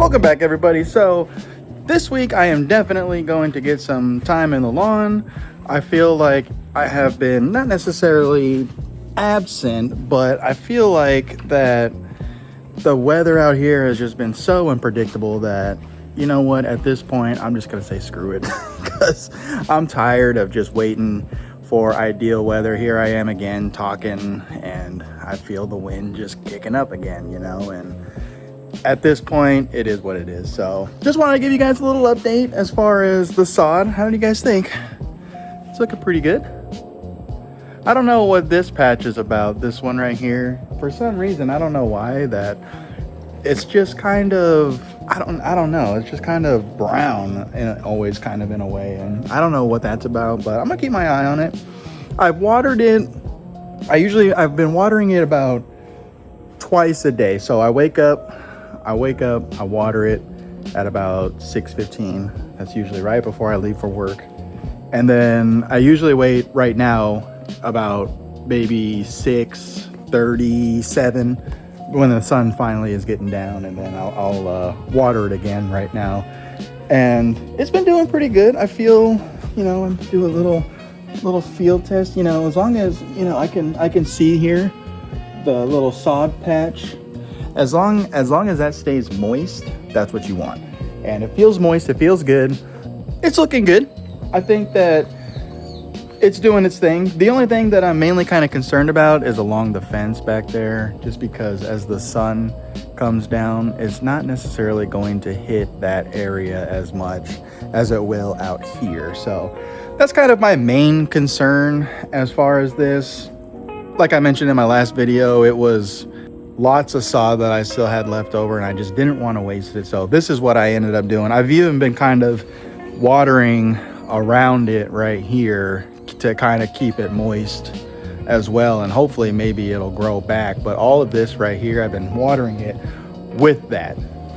Welcome back, everybody. So this week I am definitely going to get some time in the lawn. I feel like I have been not necessarily absent, but I feel like that the weather out here has just been so unpredictable that, you know what, at this point I'm just gonna say screw it because I'm tired of just waiting for ideal weather. Here I am again talking and I feel the wind just kicking up again, you know, and at this point it is what it is. So just wanted to give you guys a little update as far as the sod. How do you guys think? It's looking pretty good. I don't know what this patch is about, this one right here. For some reason, I don't know why, that it's just kind of, I don't know, it's just kind of brown and always kind of in a way, and I don't know what that's about, but I'm gonna keep my eye on it. I've watered it. I've been watering it about twice a day. So I wake up, I water it at about 6:15. That's usually right before I leave for work. And then I usually wait right now about maybe 6:37 when the sun finally is getting down, and then I'll water it again right now. And it's been doing pretty good. I feel, you know, I'm do a little field test, you know, as long as, you know, I can see here the little sod patch. As long as that stays moist, that's what you want. And it feels moist, it feels good. It's looking good. I think that it's doing its thing. The only thing that I'm mainly kind of concerned about is along the fence back there, just because as the sun comes down, it's not necessarily going to hit that area as much as it will out here. So that's kind of my main concern as far as this. Like I mentioned in my last video, it was lots of sod that I still had left over and I just didn't want to waste it. So this is what I ended up doing. I've even been kind of watering around it right here to kind of keep it moist as well, and hopefully maybe it'll grow back. But all of this right here, I've been watering it with that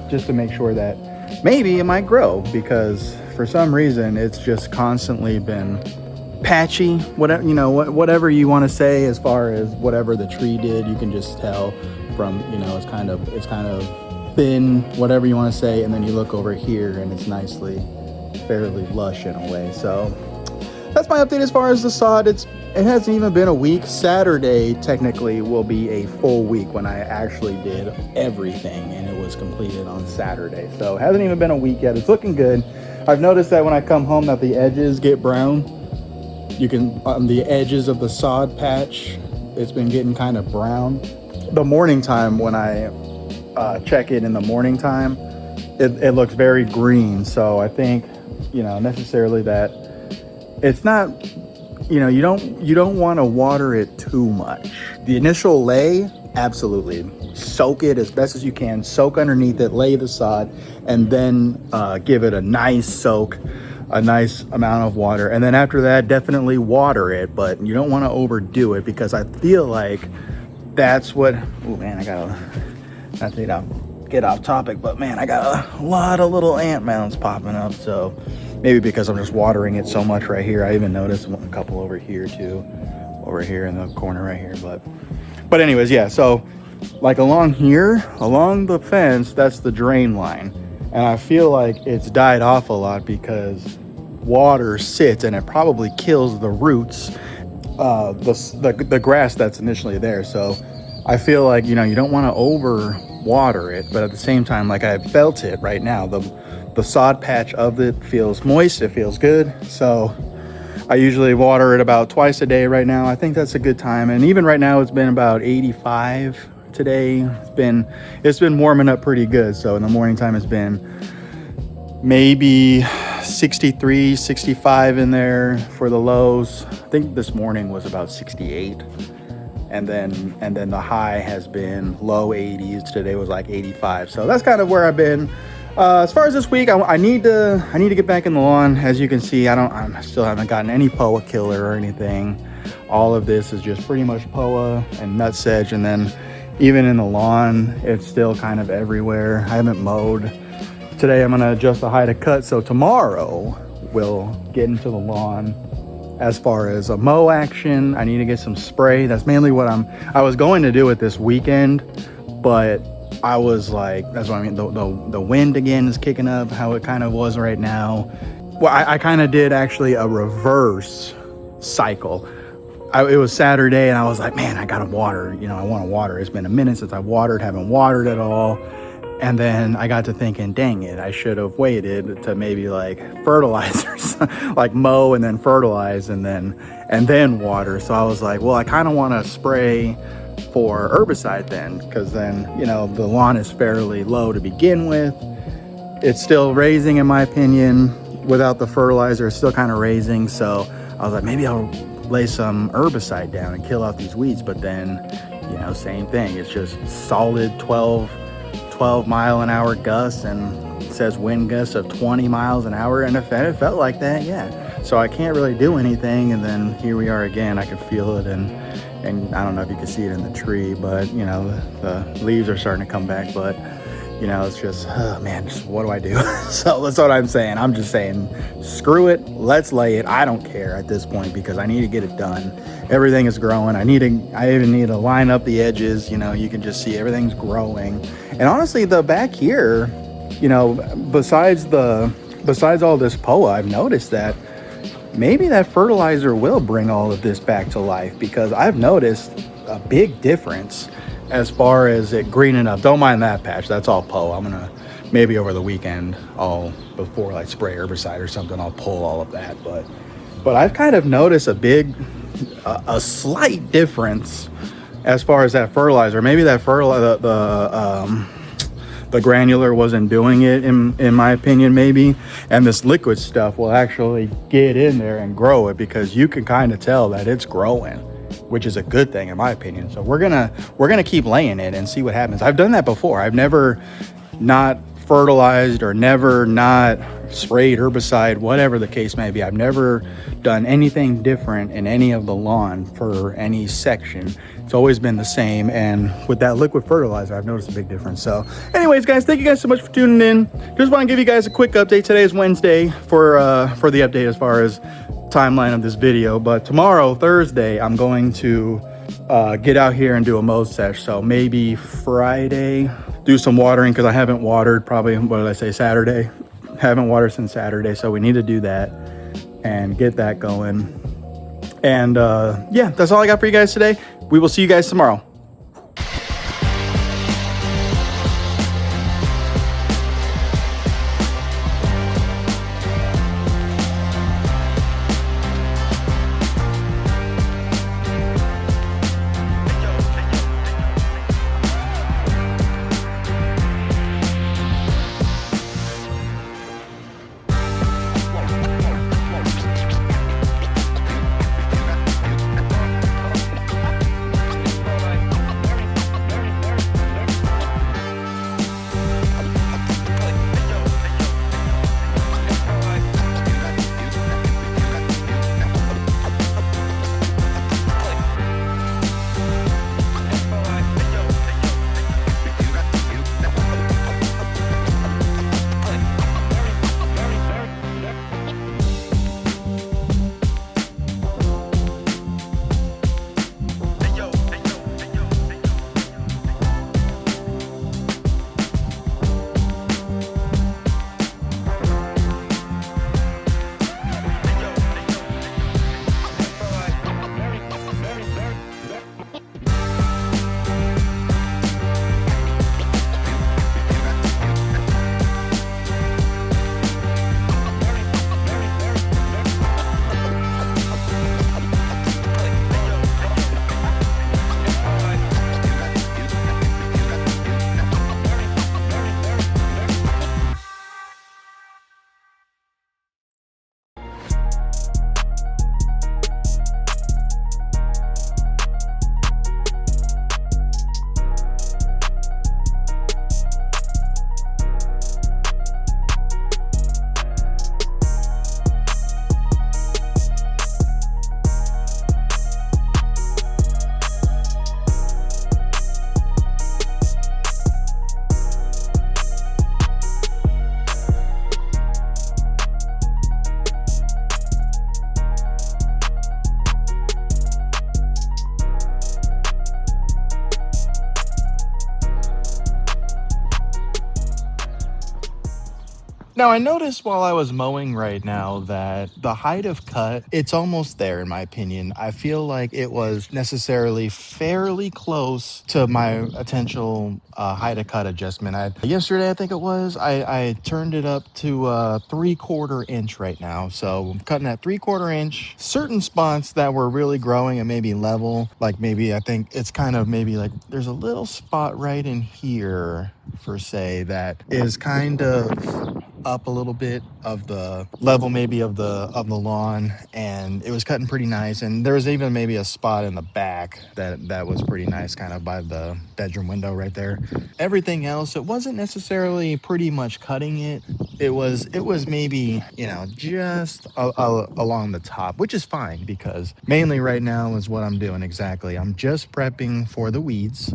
just to make sure that maybe it might grow, because for some reason it's just constantly been patchy, whatever, you know, whatever you want to say as far as whatever the tree did. You can just tell from, you know, it's kind of thin, whatever you want to say, and then you look over here and it's fairly lush in a way. So that's my update as far as the sod. It hasn't even been a week. Saturday technically will be a full week when I actually did everything, and it was completed on Saturday. So it hasn't even been a week yet. It's looking good. I've noticed that when I come home that the edges get brown. You can, on the edges of the sod patch, it's been getting kind of brown. The morning time, when I check it in the morning time, it looks very green. So I think, you know, necessarily that it's not, you know, you don't want to water it too much. The initial lay, absolutely soak it as best as you can, soak underneath it, lay the sod, and then give it a nice soak, a nice amount of water. And then after that, definitely water it, but you don't want to overdo it, because I feel like that's what, oh man, I gotta not to get off topic, but man, I got a lot of little ant mounds popping up. So maybe because I'm just watering it so much right here. I even noticed a couple over here too, over here in the corner right here. But anyways, yeah, so like along here, along the fence, that's the drain line. And I feel like it's died off a lot because water sits and it probably kills the roots, the grass that's initially there. So I feel like, you know, you don't want to over water it, but at the same time, like I felt it right now, the sod patch of it feels moist, it feels good. So I usually water it about twice a day right now. I think that's a good time. And even right now it's been about 85 today. It's been warming up pretty good. So in the morning time it's been maybe 63, 65 in there for the lows. I think this morning was about 68. And then the high has been low 80s. Today was like 85. So that's kind of where I've been. As far as this week, I need to get back in the lawn. As you can see, I still haven't gotten any POA killer or anything. All of this is just pretty much POA and nut sedge, and then even in the lawn, it's still kind of everywhere. I haven't mowed. Today I'm gonna adjust the height of cut, so tomorrow we'll get into the lawn. As far as a mow action, I need to get some spray. That's mainly what I was going to do it this weekend, but I was like, that's what I mean, the wind again is kicking up, how it kind of was right now. Well, I kind of did actually a reverse cycle. It was Saturday and I was like, man, I gotta water, you know, I want to water. It's been a minute since I watered, haven't watered at all. And then I got to thinking, dang it, I should have waited to maybe like fertilizers, like mow and then fertilize and then water. So I was like, well, I kind of want to spray for herbicide then, because then, you know, the lawn is fairly low to begin with. It's still raising in my opinion. Without the fertilizer, it's still kind of raising. So I was like, maybe I'll lay some herbicide down and kill out these weeds. But then, you know, same thing. It's just solid 12 mile an hour gusts, and it says wind gusts of 20 miles an hour, and it felt like that, yeah. So I can't really do anything, and then here we are again. I can feel it, and I don't know if you can see it in the tree, but you know, the leaves are starting to come back, but you know, it's just, oh man, just what do I do? So that's what I'm saying. I'm just saying, screw it, let's lay it. I don't care at this point because I need to get it done. Everything is growing. I even need to line up the edges. You know, you can just see everything's growing. And honestly, the back here, you know, besides all this POA, I've noticed that maybe that fertilizer will bring all of this back to life, because I've noticed a big difference as far as it greening up. Don't mind that patch, that's all POA. I'm gonna, maybe over the weekend, before like spray herbicide or something, I'll pull all of that. But I've kind of noticed a slight difference as far as that fertilizer. Maybe that fertilizer, the granular wasn't doing it in my opinion, maybe, and this liquid stuff will actually get in there and grow it, because you can kind of tell that it's growing, which is a good thing in my opinion. So we're gonna keep laying it and see what happens. I've done that before. I've never not fertilized or never not sprayed herbicide, whatever the case may be. I've never done anything different in any of the lawn for any section. It's always been the same, and with that liquid fertilizer, I've noticed a big difference. So anyways, guys, thank you guys so much for tuning in. Just want to give you guys a quick update. Today is Wednesday for the update as far as timeline of this video, but tomorrow, Thursday, I'm going to get out here and do a mow sesh. So maybe Friday, do some watering, because I haven't watered probably, what did I say, Saturday? Haven't watered since Saturday, so we need to do that and get that going. And yeah, that's all I got for you guys today. We will see you guys tomorrow. Now, I noticed while I was mowing right now that the height of cut, it's almost there in my opinion. I feel like it was necessarily fairly close to my potential height of cut adjustment. Yesterday, I think it was, I turned it up to 3/4 inch right now. So I'm cutting at 3/4 inch. Certain spots that were really growing and maybe level, like maybe I think it's kind of maybe like there's a little spot right in here for say that is kind of up a little bit of the level maybe of the lawn, and it was cutting pretty nice. And there was even maybe a spot in the back that was pretty nice, kind of by the bedroom window right there. Everything else, it wasn't necessarily pretty much cutting it. It was maybe, you know, just along the top, which is fine because mainly right now is what I'm doing exactly. I'm just prepping for the weeds.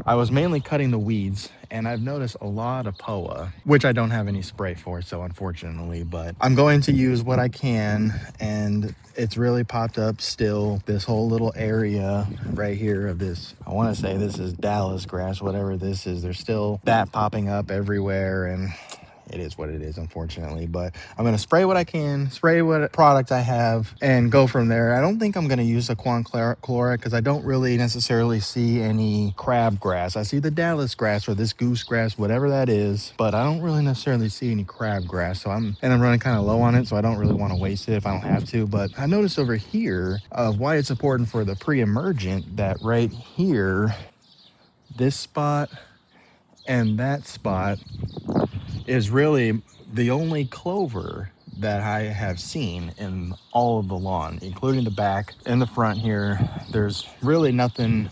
I was mainly cutting the weeds, and I've noticed a lot of POA, which I don't have any spray for, so unfortunately, but I'm going to use what I can, and it's really popped up still. This whole little area right here of this, I want to say this is Dallas grass, whatever this is, there's still that popping up everywhere, and it is what it is, unfortunately. But I'm going to spray what I can, spray what product I have, and go from there. I don't think I'm going to use the chloride because I don't really necessarily see any crabgrass. I see the Dallas grass or this goose grass, whatever that is, but I don't really necessarily see any crabgrass. So I'm running kind of low on it, so I don't really want to waste it if I don't have to. But I noticed over here of why it's important for the pre-emergent that right here, this spot and that spot is really the only clover that I have seen in all of the lawn, including the back and the front here. There's really nothing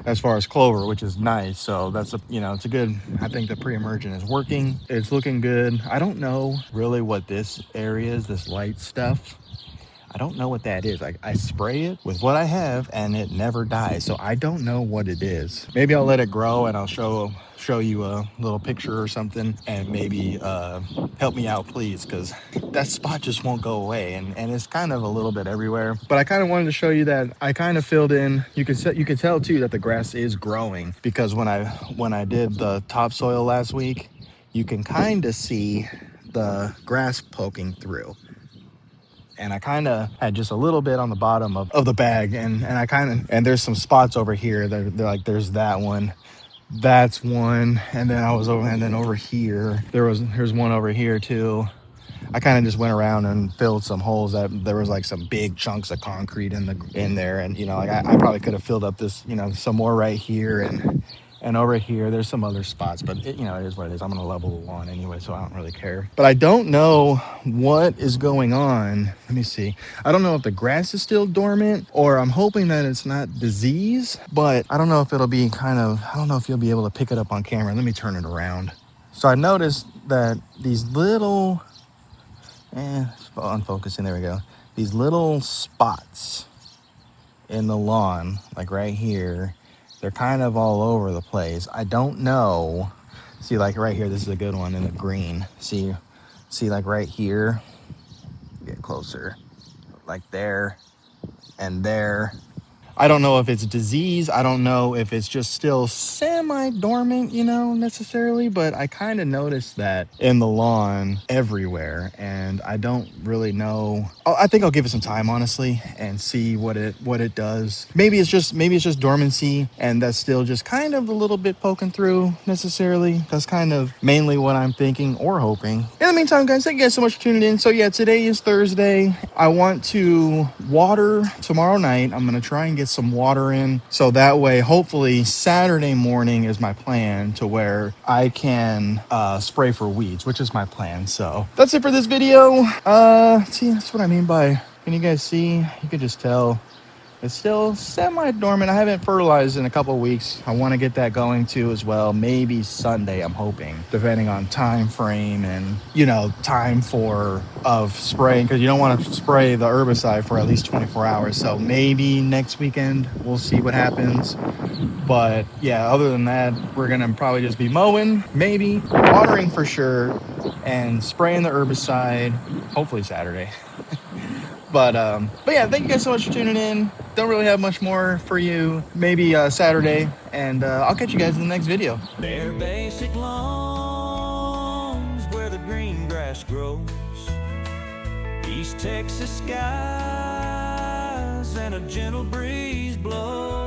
as far as clover, which is nice. So that's it's a good, I think the pre-emergent is working. It's looking good. I don't know really what this area is, this light stuff. I don't know what that is. I spray it with what I have and it never dies. So I don't know what it is. Maybe I'll let it grow and I'll show you a little picture or something, and maybe help me out please, because that spot just won't go away, and it's kind of a little bit everywhere. But I kind of wanted to show you that I kind of filled in. You could tell too that the grass is growing, because when I did the topsoil last week, you can kind of see the grass poking through. And I kind of had just a little bit on the bottom of the bag, and there's some spots over here. They're like, there's that one, that's one, and then over here here's one over here too. I kind of just went around and filled some holes that there was like some big chunks of concrete in there, and like I probably could have filled up this, some more right here, and over here there's some other spots, but it is what it is. I'm gonna level the lawn anyway, so I don't really care. But I don't know what is going on. Let me see. I don't know if the grass is still dormant, or I'm hoping that it's not disease, but I don't know if it'll be I don't know if you'll be able to pick it up on camera. Let me turn it around. So I noticed that these little unfocusing, there we go, these little spots in the lawn, like right here, they're kind of all over the place. I don't know. See, like right here, this is a good one in the green. See like right here, get closer, like there and there. I don't know if it's disease. I don't know if it's just still semi-dormant, necessarily, but I kind of noticed that in the lawn everywhere, and I don't really know. I think I'll give it some time, honestly, and see what it does. Maybe it's just dormancy, and that's still just kind of a little bit poking through necessarily. That's kind of mainly what I'm thinking or hoping. In the meantime, guys, thank you guys so much for tuning in. So yeah, today is Thursday. I want to water tomorrow night. I'm going to try and get some water in, so that way hopefully Saturday morning is my plan, to where I can spray for weeds, which is my plan. So that's it for this video. See, that's what I mean by, can you guys see? You can just tell it's still semi-dormant. I haven't fertilized in a couple of weeks. I want to get that going too as well. Maybe Sunday, I'm hoping, depending on time frame and, time of spraying, because you don't want to spray the herbicide for at least 24 hours. So maybe next weekend, we'll see what happens. But yeah, other than that, we're going to probably just be mowing, maybe watering for sure, and spraying the herbicide, hopefully Saturday. But yeah, thank you guys so much for tuning in. Don't really have much more for you. Maybe Saturday, and I'll catch you guys in the next video. Bare basic lawns where the green grass grass grows. East Texas skies and a gentle breeze blows.